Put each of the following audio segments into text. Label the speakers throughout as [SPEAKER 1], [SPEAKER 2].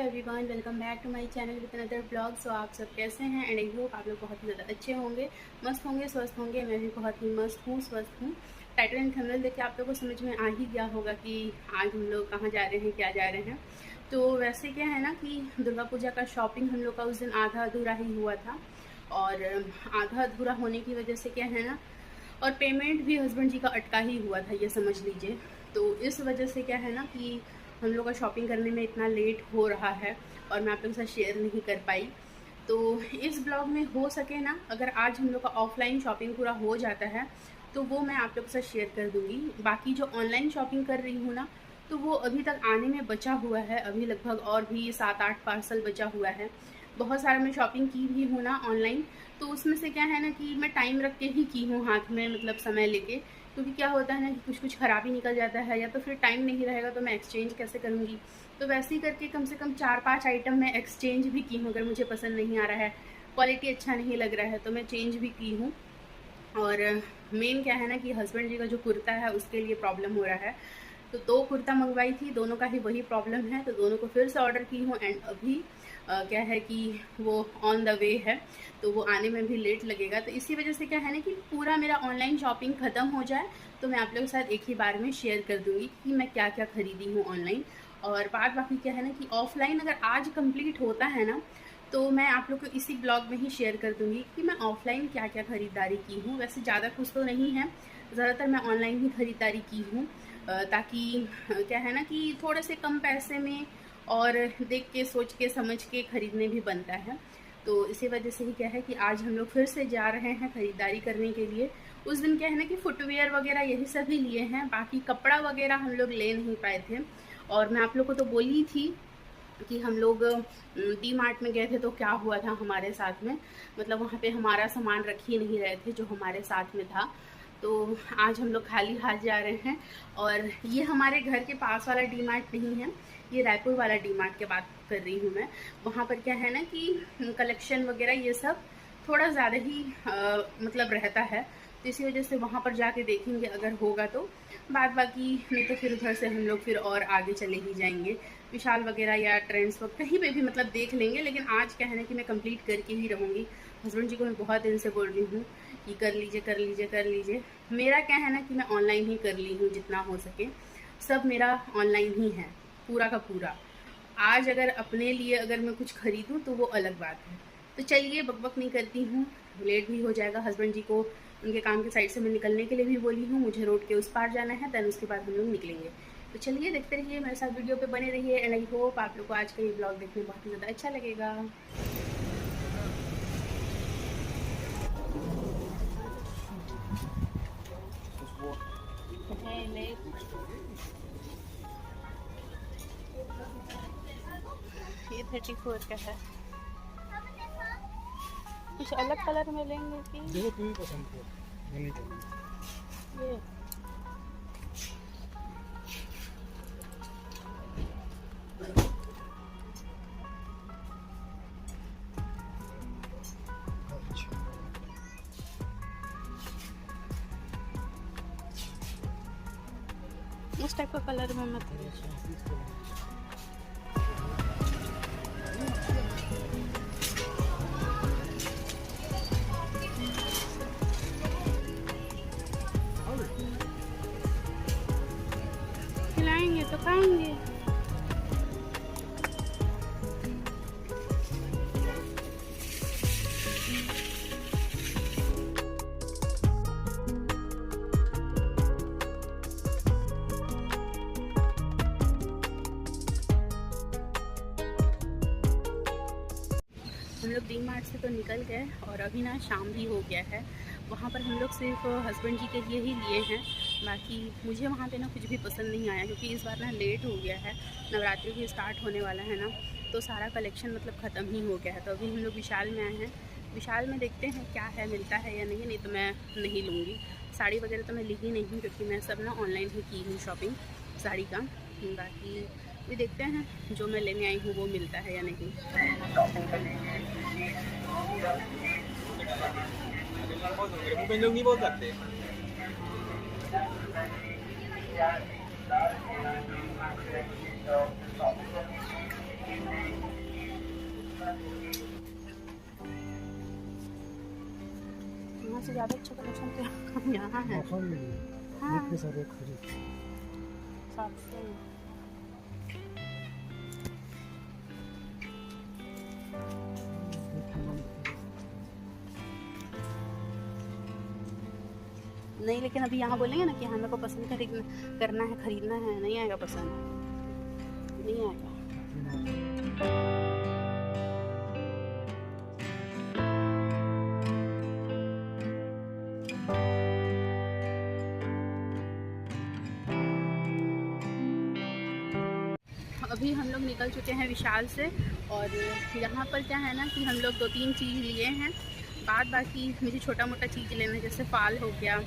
[SPEAKER 1] Everyone, welcome back to my channel with another vlog. So आप सब कैसे हैं? एंड आई होप आप लोग बहुत ही ज़्यादा अच्छे होंगे, मस्त होंगे, स्वस्थ होंगे। मैं भी बहुत ही मस्त हूँ, स्वस्थ हूँ। टाइटल एंड थंबनेल देख के आप लोगों को समझ में आ ही गया होगा कि आज हम लोग कहाँ जा रहे हैं, क्या जा रहे हैं। तो वैसे क्या है ना कि दुर्गा पूजा का शॉपिंग हम लोग का उस दिन आधा अधूरा ही हुआ था, और आधा अधूरा होने की वजह से क्या है ना, और पेमेंट भी हस्बैंड जी का अटका ही हुआ था, ये समझ लीजिए। तो इस वजह से क्या है ना कि हम लोग का शॉपिंग करने में इतना लेट हो रहा है और मैं आप लोगों के साथ शेयर नहीं कर पाई। तो इस ब्लॉग में हो सके ना, अगर आज हम लोग का ऑफलाइन शॉपिंग पूरा हो जाता है तो वो मैं आप लोग के साथ शेयर कर दूँगी। बाकी जो ऑनलाइन शॉपिंग कर रही हूँ ना, तो वो अभी तक आने में बचा हुआ है। अभी लगभग और भी 7-8 पार्सल बचा हुआ है। बहुत सारा मैं शॉपिंग की भी हूँ ना ऑनलाइन, तो उसमें से क्या है ना कि मैं टाइम रख के ही की हूँ, हाथ में मतलब समय लेके। क्योंकि क्या होता है ना कि कुछ ख़राब ही निकल जाता है, या तो फिर टाइम नहीं रहेगा तो मैं एक्सचेंज कैसे करूँगी। तो वैसे ही करके कम से कम 4-5 आइटम मैं एक्सचेंज भी की हूँ। अगर मुझे पसंद नहीं आ रहा है, क्वालिटी अच्छा नहीं लग रहा है, तो मैं चेंज भी की हूँ। और मेन क्या है ना कि हस्बैंड जी का जो कुर्ता है उसके लिए प्रॉब्लम हो रहा है। तो 2 कुर्ता मंगवाई थी, दोनों का ही वही प्रॉब्लम है, तो दोनों को फिर से ऑर्डर की हूँ। एंड अभी क्या है कि वो ऑन द वे है, तो वो आने में भी लेट लगेगा। तो इसी वजह से क्या है ना कि पूरा मेरा ऑनलाइन शॉपिंग ख़त्म हो जाए तो मैं आप लोगों के साथ एक ही बार में शेयर कर दूँगी कि मैं क्या क्या ख़रीदी हूँ ऑनलाइन। और बाद बाकी क्या है ना कि ऑफ़लाइन अगर आज कंप्लीट होता है ना, तो मैं आप लोग को इसी ब्लॉग में ही शेयर कर दूँगी कि मैं ऑफ़लाइन क्या क्या ख़रीदारी की हूँ। वैसे ज़्यादा कुछ तो नहीं है, ज़्यादातर मैं ऑनलाइन ही ख़रीदारी की हूँ, ताकि क्या है ना कि थोड़े से कम पैसे में और देख के, सोच के, समझ के ख़रीदने भी बनता है। तो इसी वजह से ही क्या है कि आज हम लोग फिर से जा रहे हैं ख़रीदारी करने के लिए। उस दिन क्या है ना कि फुटवियर वगैरह यही सब ही लिए हैं, बाकी कपड़ा वगैरह हम लोग ले नहीं पाए थे। और मैं आप लोग को तो बोली थी कि हम लोग डी मार्ट में गए थे, तो क्या हुआ था हमारे साथ में, मतलब वहाँ पे हमारा सामान रख ही नहीं रहे थे जो हमारे साथ में था। तो आज हम लोग खाली हाथ जा रहे हैं। और ये हमारे घर के पास वाला डी मार्ट नहीं है, ये रायपुर वाला डी मार्ट की बात कर रही हूँ मैं। वहाँ पर क्या है ना कि कलेक्शन वगैरह ये सब थोड़ा ज़्यादा ही मतलब रहता है, तो इसी वजह से वहाँ पर जाके देखेंगे अगर होगा तो। बाद बाकी नहीं तो फिर उधर से हम लोग फिर और आगे चले ही जाएंगे, विशाल वगैरह या ट्रेंड्स वक्त कहीं पे भी मतलब देख लेंगे। लेकिन आज क्या है ना कि मैं कंप्लीट करके ही रहूँगी। हस्बैंड जी को मैं बहुत दिन से बोल रही हूँ कि कर लीजिए, कर लीजिए, कर लीजिए। मेरा क्या है ना कि मैं ऑनलाइन ही कर ली हूँ जितना हो सके, सब मेरा ऑनलाइन ही है, पूरा का पूरा। आज अगर अपने लिए अगर मैं कुछ खरीदूँ तो वो अलग बात है। तो चलिए, बकबक नहीं करती हूँ, लेट भी हो जाएगा। हस्बैंड जी को उनके काम के साइड से मैं निकलने के लिए भी बोली हूँ, मुझे रोड के उस पार जाना है, देन उसके बाद हम लोग निकलेंगे। तो चलिए, देखते रहिए मेरे साथ, वीडियो पे बने रहिए। एंड आई होप आप लोग को आज का ये ब्लॉग देखने बहुत ही ज़्यादा अच्छा लगेगा। ये 34 का है। कुछ अलग कलर में लेंगे कि
[SPEAKER 2] जो तुम्हें पसंद हो वो नहीं चाहिए।
[SPEAKER 1] ये उस टाइप का कलर में मत खिलाएंगे तो खाएंगे। हम लोग डी मार्ट से तो निकल गए और अभी ना शाम भी हो गया है। वहाँ पर हम लोग सिर्फ हस्बैंड जी के लिए ही लिए हैं, बाकी मुझे वहाँ पे ना कुछ भी पसंद नहीं आया, क्योंकि इस बार ना लेट हो गया है, नवरात्रि भी स्टार्ट होने वाला है ना, तो सारा कलेक्शन मतलब ख़त्म ही हो गया है। तो अभी हम लोग विशाल में आए हैं, विशाल में देखते हैं क्या है, मिलता है या नहीं। नहीं तो मैं नहीं लूँगी साड़ी वगैरह, तो मैं ली ही नहीं हूँ, क्योंकि मैं सब ना ऑनलाइन ही की हूँ शॉपिंग साड़ी का। बाकी भी देखते हैं जो मैं लेने आई हूँ वो मिलता है या नहीं।
[SPEAKER 2] मुंह लोग नहीं बोल सकते।
[SPEAKER 1] से ज़्यादा अच्छा कलेक्शन तो यहाँ है।
[SPEAKER 2] ऑफर में भी
[SPEAKER 1] हाँ,
[SPEAKER 2] एक के साथ एक फ्री।
[SPEAKER 1] 700 नहीं, लेकिन अभी यहाँ बोलेंगे ना कि हमें को पसंद करना है, खरीदना है, नहीं आएगा पसंद, नहीं आएगा। अभी हम लोग निकल चुके हैं विशाल से, और यहाँ पर क्या है ना कि हम लोग 2-3 चीज़ लिए हैं, बाकी मुझे छोटा मोटा चीज़ लेना है, जैसे फाल हो गया,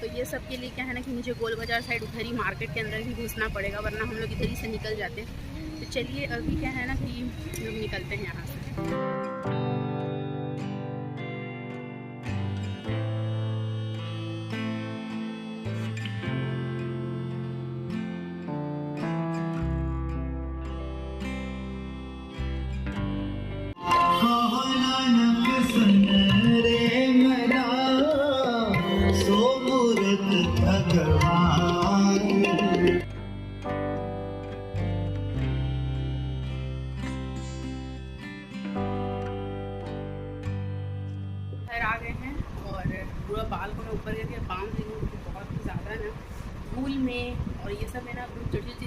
[SPEAKER 1] तो ये सब के लिए क्या है ना कि मुझे गोल बाज़ार साइड उधर ही मार्केट के अंदर ही घुसना पड़ेगा, वरना हम लोग इधर ही से निकल जाते हैं। तो चलिए अभी क्या है ना कि हम लोग निकलते हैं यहाँ से। आ गए हैं और पूरा बाल को मैं ऊपर करके बांध रही हूँ, बहुत ही ज़्यादा ना धूल में और ये सब में ना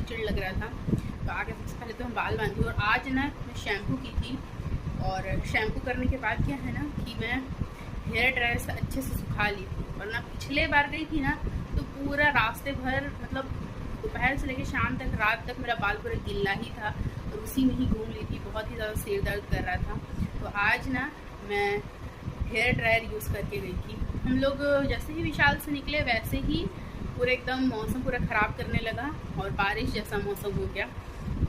[SPEAKER 1] चिड़ लग रहा था। तो आगे सबसे पहले तो हम बाल बांधी, और आज ना मैं शैम्पू की थी, और शैम्पू करने के बाद क्या है ना कि मैं हेयर ड्रायर से अच्छे से सुखा ली थी, वरना पिछले बार गई थी ना तो पूरा रास्ते भर, मतलब दोपहर से लेकर शाम तक, रात तक मेरा बाल पूरा गिल्ला ही था और उसी में ही घूम ली थी, बहुत ही ज़्यादा सिर दर्द कर रहा था। तो आज ना मैं हेयर ड्रायर यूज़ करके गई थी। हम लोग जैसे ही विशाल से निकले वैसे ही पूरा एकदम मौसम पूरा ख़राब करने लगा और बारिश जैसा मौसम हो गया।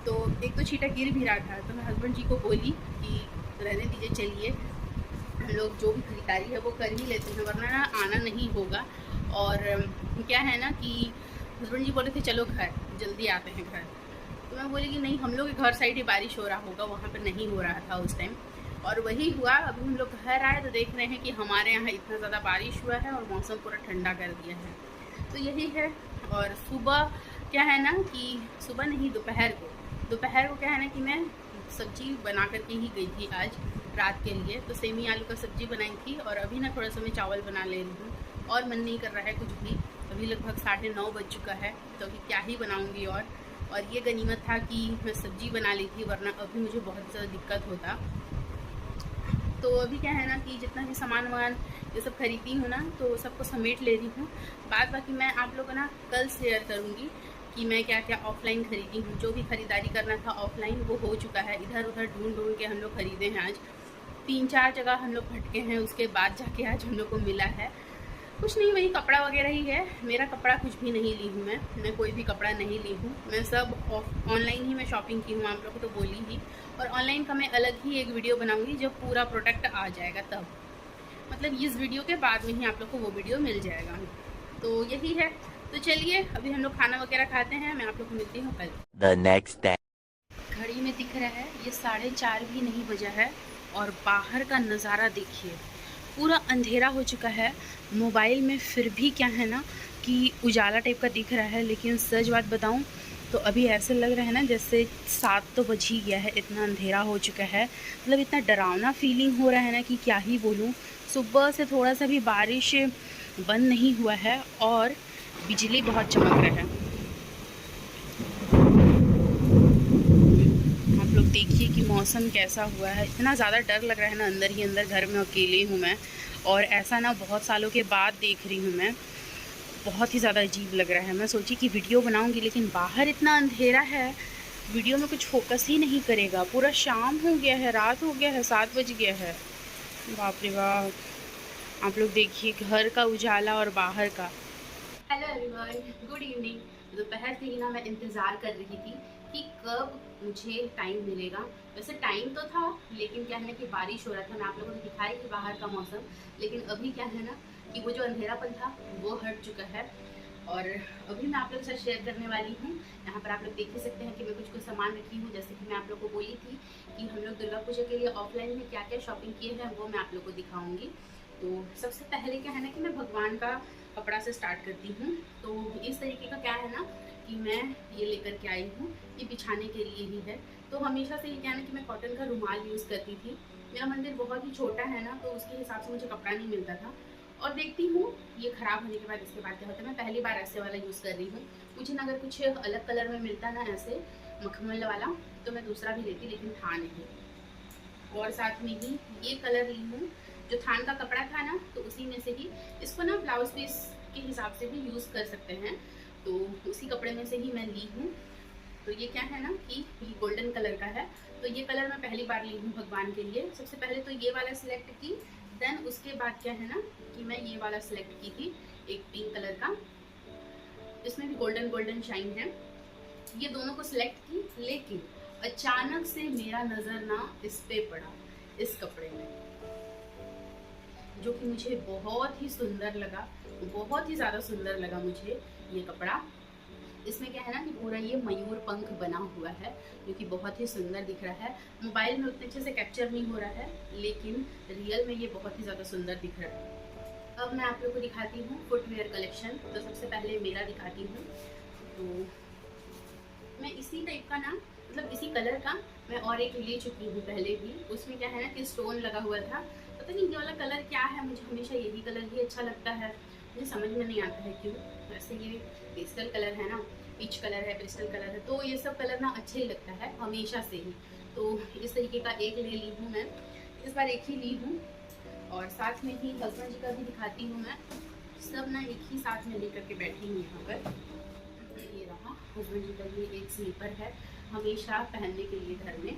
[SPEAKER 1] तो एक तो छींटा गिर भी रहा था, तो मैं हस्बैंड जी को बोली कि रहने दीजिए, चलिए हम लोग जो भी खरीदारी है वो कर ही लेते हैं, वरना ना आना नहीं होगा। और क्या है ना कि हस्बैंड जी बोले थे चलो घर, जल्दी आते हैं घर। तो मैं बोली कि नहीं, हम लोग के घर साइड ही बारिश हो रहा होगा, वहाँ पर नहीं हो रहा था उस टाइम, और वही हुआ। अभी हम लोग घर आए तो देख रहे हैं कि हमारे यहाँ इतना ज़्यादा बारिश हुआ है और मौसम पूरा ठंडा कर दिया है। तो यही है। और सुबह क्या है ना कि सुबह नहीं, दोपहर को क्या है ना कि मैं सब्जी बना करके ही गई थी आज रात के लिए। तो सेमी आलू का सब्जी बनाई थी, और अभी ना थोड़ा सा मैं चावल बना ले रही हूँ, और मन नहीं कर रहा है कुछ भी। अभी लगभग 9:30 बज चुका है, तो अभी क्या ही बनाऊँगी। और ये गनीमत था कि मैं सब्जी बना ली थी, वरना अभी मुझे बहुत ज़्यादा दिक्कत होता। तो अभी क्या है ना कि जितना भी सामान ये सब खरीदी हूँ ना, तो सबको समेट ले रही हूँ। बाकी मैं आप लोगों को ना कल शेयर करूँगी कि मैं क्या क्या ऑफ़लाइन खरीदी हूँ। जो भी ख़रीदारी करना था ऑफ़लाइन वो हो चुका है, इधर उधर ढूंढ के हम लोग खरीदे हैं। आज 3-4 जगह हम लोग भटके हैं, उसके बाद जाके आज हम लोग को मिला है। कुछ नहीं, वही कपड़ा वगैरह ही है। मेरा कपड़ा कुछ भी नहीं ली हूँ मैं कोई भी कपड़ा नहीं ली हूँ। मैं सब ऑनलाइन ही मैं शॉपिंग की हूँ, आप लोगों को तो बोली ही। और ऑनलाइन का मैं अलग ही एक वीडियो बनाऊँगी जब पूरा प्रोडक्ट आ जाएगा तब, मतलब इस वीडियो के बाद में ही आप लोग को वो वीडियो मिल जाएगा। तो यही है। तो चलिए अभी हम लोग खाना वगैरह खाते हैं, मैं आप लोग को मिलती हूँ कल।
[SPEAKER 3] The next day.
[SPEAKER 1] घड़ी में दिख रहा है ये 4:30 भी नहीं बजा है, और बाहर का नज़ारा देखिए, पूरा अंधेरा हो चुका है। मोबाइल में फिर भी क्या है ना कि उजाला टाइप का दिख रहा है, लेकिन सच बात बताऊं तो अभी ऐसे लग रहा है ना जैसे 7 तो बज ही गया है, इतना अंधेरा हो चुका है। मतलब इतना डरावना फीलिंग हो रहा है ना कि क्या ही बोलूं। सुबह से थोड़ा सा भी बारिश बंद नहीं हुआ है, और बिजली बहुत चमक रहा है। आप लोग देखिए कि मौसम कैसा हुआ है। इतना ज़्यादा डर लग रहा है ना, अंदर ही अंदर घर में अकेले हूँ मैं, और ऐसा ना बहुत सालों के बाद देख रही हूँ मैं। बहुत ही ज़्यादा अजीब लग रहा है। मैं सोची कि वीडियो बनाऊंगी, लेकिन बाहर इतना अंधेरा है, वीडियो में कुछ फोकस ही नहीं करेगा। पूरा शाम हो गया है, रात हो गया है, 7 बज गया है। बाप रे बाप, आप लोग देखिए घर का उजाला और बाहर का। Hello everyone, good evening. दोपहर से ही ना मैं इंतज़ार कर रही थी कि कब मुझे टाइम मिलेगा। वैसे टाइम तो था, लेकिन क्या है ना कि बारिश हो रहा था। मैं आप लोगों को दिखाई कि बाहर का मौसम, लेकिन अभी क्या है ना कि वो जो अंधेरापन था वो हट चुका है। और अभी मैं आप लोगों के साथ शेयर करने वाली हूँ। यहाँ पर आप लोग देख ही सकते हैं कि मैं कुछ सामान रखी हूँ। जैसे कि मैं आप लोग को बोली थी कि हम लोग दुर्गा पूजा के लिए ऑफलाइन में क्या क्या शॉपिंग किए हैं वो मैं आप लोग को दिखाऊंगी। तो सबसे पहले क्या है ना कि मैं भगवान का कपड़ा से स्टार्ट करती हूँ। तो इस तरीके का क्या है ना कि मैं ये लेकर के आई हूँ, ये बिछाने के लिए ही है। तो हमेशा से ये क्या है ना कि मैं कॉटन का रुमाल यूज़ करती थी। मेरा मंदिर बहुत ही छोटा है ना, तो उसके हिसाब से मुझे कपड़ा नहीं मिलता था। और देखती हूँ ये ख़राब होने के बाद इसके बाद क्या होता है, मैं पहली बार ऐसे वाला यूज़ कर रही हूँ। मुझे ना अगर कुछ अलग कलर में मिलता ना ऐसे मखमल वाला, तो मैं दूसरा भी लेती, लेकिन था नहीं। और साथ में ही ये कलर ली हूँ, जो थान का कपड़ा था ना, तो उसी में से ही इसको ना ब्लाउज पीस के हिसाब से भी यूज़ कर सकते हैं, तो उसी कपड़े में से ही मैं ली हूँ। तो ये क्या है ना कि ये गोल्डन कलर का है। तो ये कलर मैं पहली बार ली हूँ भगवान के लिए। सबसे पहले तो ये वाला सिलेक्ट की, देन उसके बाद क्या है ना कि मैं ये वाला सिलेक्ट की थी, एक पिंक कलर का, इसमें भी गोल्डन गोल्डन शाइन है। ये दोनों को सिलेक्ट की, लेकिन अचानक से मेरा नज़र ना इस पे पड़ा, इस कपड़े में, जो कि मुझे बहुत ही सुंदर लगा, बहुत ही ज़्यादा सुंदर लगा मुझे ये कपड़ा। इसमें क्या है ना कि पूरा ये मयूर पंख बना हुआ है, जो कि बहुत ही सुंदर दिख रहा है। मोबाइल में उतने अच्छे से कैप्चर नहीं हो रहा है, लेकिन रियल में ये बहुत ही ज़्यादा सुंदर दिख रहा है। अब मैं आप लोग को दिखाती हूँ फुटवेयर कलेक्शन। तो सबसे पहले मेरा दिखाती हूँ। तो मैं इसी टाइप का ना, मतलब इसी कलर का मैं और एक ले चुकी हूँ पहले भी। उसमें क्या है ना कि स्टोन लगा हुआ था। पता नहीं ये वाला कलर क्या है, मुझे हमेशा यही कलर ही अच्छा लगता है, मुझे समझ में नहीं आता है क्यों। वैसे ये पेस्टल कलर है ना, पीच कलर है, पेस्टल कलर है, तो ये सब कलर ना अच्छे ही लगता है हमेशा से ही। तो इस तरीके का एक ले ली हूँ मैं, इस बार एक ही ली हूँ। और साथ में ही हस्बैंड जी का भी दिखाती हूँ मैं। सब ना एक ही साथ में लेकर के बैठी हूँ यहाँ पर। ये रहा हस्बैंड जी का, ये एक स्लीपर है हमेशा पहनने के लिए घर में।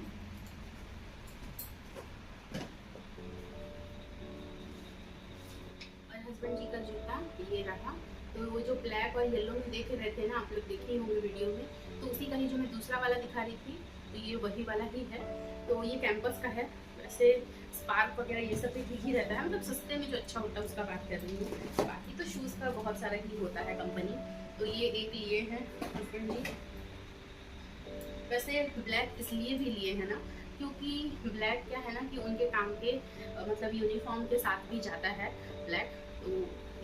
[SPEAKER 1] और हस्बैंड जी का जूता ये रहा। तो वो जो ब्लैक और येलो में देख रहे थे ना, आप लोग देखे होंगे वीडियो में, तो उसी का ही जो मैं दूसरा वाला दिखा रही थी, तो ये वही वाला ही है। तो ये कैंपस का है। वैसे स्पार्क वगैरह ये सब भी ठीक ही रहता है, मतलब सस्ते में जो अच्छा होता है उसका बात कर रही हूँ। बाकी तो शूज़ का बहुत सारा ही होता है कंपनी। तो ये एक लिए हैं हस्बैंड जी। वैसे ब्लैक इसलिए भी लिए हैं ना, क्योंकि ब्लैक क्या है ना कि उनके काम के मतलब यूनिफॉर्म के साथ भी जाता है ब्लैक, तो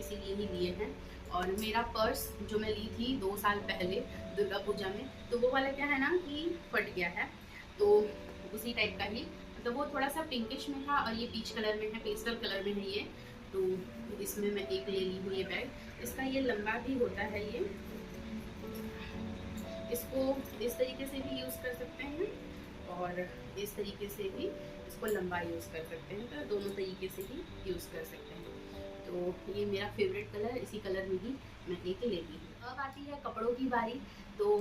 [SPEAKER 1] इसीलिए ही लिए हैं। और मेरा पर्स जो मैं ली थी 2 साल पहले दुर्गा पूजा में, तो वो वाला क्या है ना कि फट गया है। तो उसी टाइप का ही, मतलब वो थोड़ा सा पिंकिश में था और ये पीच कलर में है, पेस्टल कलर में है ये। तो इसमें मैं एक ले ली हूँ ये बैग। इसका ये लंबा भी होता है, ये इसको इस तरीके से भी यूज़ कर सकते हैं और इस तरीके से भी इसको लंबा यूज़ कर सकते हैं, तो दोनों तरीके से ही यूज़ कर सकते हैं। तो ये मेरा फेवरेट कलर, इसी कलर में ही मैं एक ले ली हूँ। अब आती है कपड़ों की बारी। तो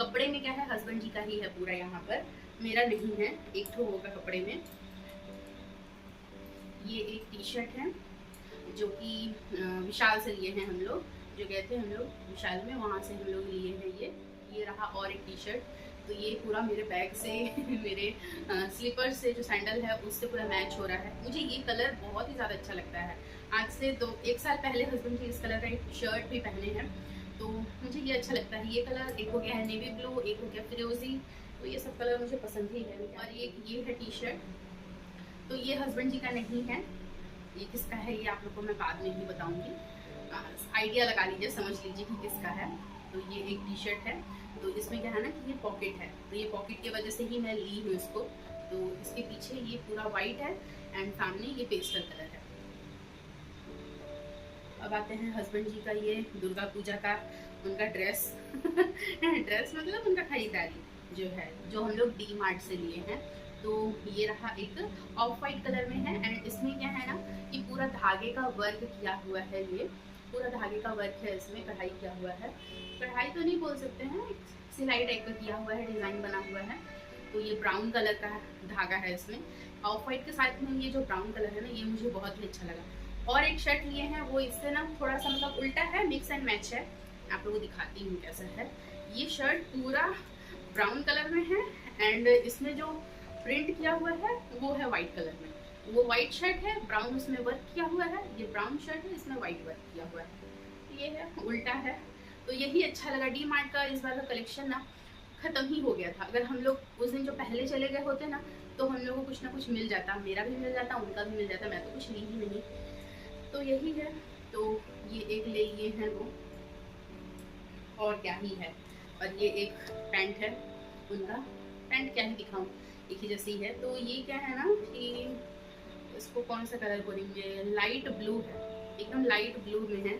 [SPEAKER 1] कपड़े में क्या है, हस्बैंड जी का ही है पूरा यहाँ पर, मेरा नहीं है, एक ठो होगा कपड़े में। ये एक टी शर्ट है जो कि विशाल से लिए हैं हम लोग, जो गए थे हम लोग विशाल में, वहाँ से हम लोग लिए हैं ये रहा। और एक टी शर्ट, तो ये पूरा मेरे बैग से मेरे स्लीपर से, जो सैंडल है उससे पूरा मैच हो रहा है। मुझे ये कलर बहुत ही ज़्यादा अच्छा लगता है। आज से 1 साल पहले हस्बैंड जी इस कलर का एक शर्ट भी पहने हैं, तो मुझे ये अच्छा लगता है। ये कलर, एक हो गया है नेवी ब्लू, एक हो गया फिरोजी, तो ये सब कलर मुझे पसंद ही है। और ये है टी शर्ट, तो ये हस्बैंड जी का नहीं है, ये किसका है ये आप लोग को मैं बाद में ही बताऊंगी। आइडिया लगा लीजिए, समझ लीजिए कि किसका है। तो ये एक टी शर्ट है, तो इसमें क्या है ना कि ये पॉकेट है, तो ये पॉकेट की वजह से ही मैं ली हूँ इसको। तो इसके पीछे ये पूरा वाइट है एंड सामने ये पेस्टल कलर है। अब आते हैं हस्बैंड जी का ये दुर्गा पूजा का उनका ड्रेस ड्रेस मतलब उनका खरीदारी जो है, जो हम लोग डी मार्ट से लिए हैं। तो ये रहा, एक ऑफ वाइट कलर में है एंड इसमें क्या है ना कि पूरा धागे का वर्क किया हुआ है, ये पूरा धागे का वर्क है, इसमें कढ़ाई किया हुआ है। कढ़ाई तो नहीं बोल सकते हैं, सिलाई टाइप का किया हुआ है, डिज़ाइन बना हुआ है। तो ये ब्राउन कलर का धागा है इसमें, ऑफ वाइट के साथ में ये जो ब्राउन कलर है ना, ये मुझे बहुत ही अच्छा लगा। और एक शर्ट लिए हैं, वो इससे ना थोड़ा सा मतलब उल्टा है, मिक्स एंड मैच है। आप लोगों को दिखाती हूँ कैसा है। ये शर्ट पूरा ब्राउन कलर में है एंड इसमें जो प्रिंट किया हुआ है वो है वाइट कलर में। वो वाइट शर्ट है, ब्राउन उसमें वर्क किया हुआ है, ये ब्राउन शर्ट है, इसमें वाइट वर्क किया हुआ है। ये है, उल्टा है। तो यही अच्छा लगा। डी मार्ट का इस बार का कलेक्शन ना ख़त्म ही हो गया था। अगर हम लोग उस दिन जो पहले चले गए होते ना, तो हम लोग को कुछ ना कुछ मिल जाता, मेरा भी मिल जाता, उनका भी मिल जाता। मैं तो कुछ ली ही नहीं। तो यही है। तो ये एक ले लिए हैं वो, और क्या ही है। और ये एक पैंट है उनका, पैंट क्या ही दिखाऊं, एक ही जैसी है। तो ये क्या है ना कि इसको कौन सा कलर बोलेंगे, लाइट ब्लू है, एकदम लाइट ब्लू में है,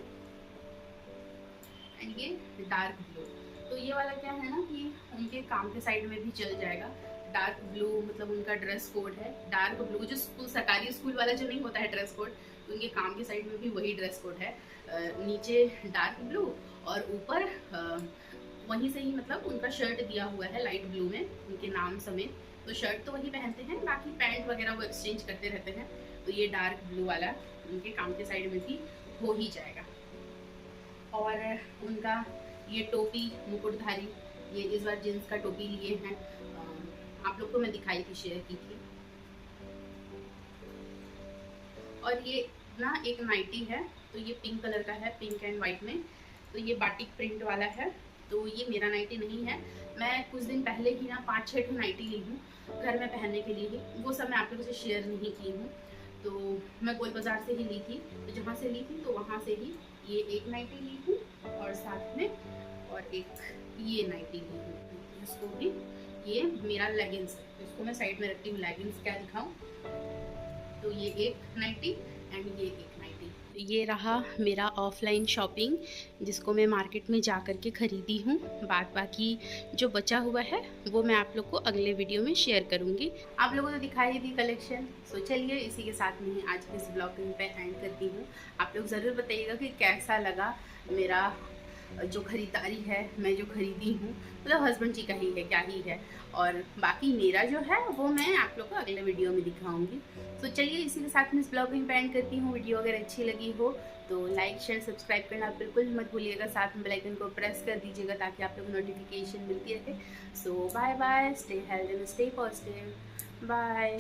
[SPEAKER 1] एंड ये डार्क ब्लू। तो ये वाला क्या है ना कि उनके काम के साइड में भी चल जाएगा। डार्क ब्लू मतलब उनका ड्रेस कोड है, डार्क ब्लू जो स्कूल सरकारी स्कूल वाला जो नहीं होता है ड्रेस कोड, तो उनके काम के साइड में भी वही ड्रेस कोड है। नीचे डार्क ब्लू और ऊपर वहीं से ही मतलब उनका शर्ट दिया हुआ है लाइट ब्लू में उनके नाम समेत। तो शर्ट तो वही पहनते हैं, बाकी पैंट वगैरह वो एक्सचेंज करते रहते हैं। तो ये डार्क ब्लू वाला उनके काम के साइड में भी हो ही जाएगा। और उनका ये टोपी मुकुटधारी, ये इस बार जींस का टोपी लिए हैं, आप लोग को मैं दिखाई थी, शेयर की थी। और ये ना एक नाइटी है, तो ये पिंक कलर का है, पिंक एंड वाइट में। तो ये बाटिक प्रिंट वाला है। तो ये मेरा नाइटी नहीं है, मैं कुछ दिन पहले ही ना 5-6 नाइटी ली हूँ घर में पहनने के लिए ही, वो सब मैं आप लोगों से शेयर नहीं की हूँ। तो मैं गोल बाजार से ही ली थी, तो जहाँ से ली थी तो वहाँ से ही ये एक नाइटी ली हूँ, और साथ में और एक ये नाइटी ली हूँ, इसको भी ये मेरा लेगिंग्स है, इसको मैं साइड में रखती हूँ। लेगिंग्स क्या दिखाऊँ, तो ये एक नाइटी एंड ये एक नाइटी। ये रहा मेरा ऑफलाइन शॉपिंग, जिसको मैं मार्केट में जा कर के ख़रीदी हूँ। बाकी जो बचा हुआ है वो मैं आप लोग को अगले वीडियो में शेयर करूँगी। आप लोगों को तो दिखाई दी कलेक्शन। सो चलिए इसी के साथ में ही आज के इस ब्लॉग को पे एंड करती हूँ। आप लोग ज़रूर बताइएगा कि कैसा लगा मेरा जो ख़रीदारी है, मैं जो ख़रीदी हूँ, मतलब हस्बैंड जी का ही है, क्या ही है। और बाकी मेरा जो है वो मैं आप लोग को अगले वीडियो में दिखाऊंगी। तो चलिए इसी के साथ में इस ब्लॉग में एंड करती हूँ। वीडियो अगर अच्छी लगी हो तो लाइक शेयर सब्सक्राइब करना बिल्कुल मत भूलिएगा, साथ में बेल आइकन को प्रेस कर दीजिएगा ताकि आप लोग को नोटिफिकेशन मिलती रहे। So bye bye, stay healthy and stay positive, bye.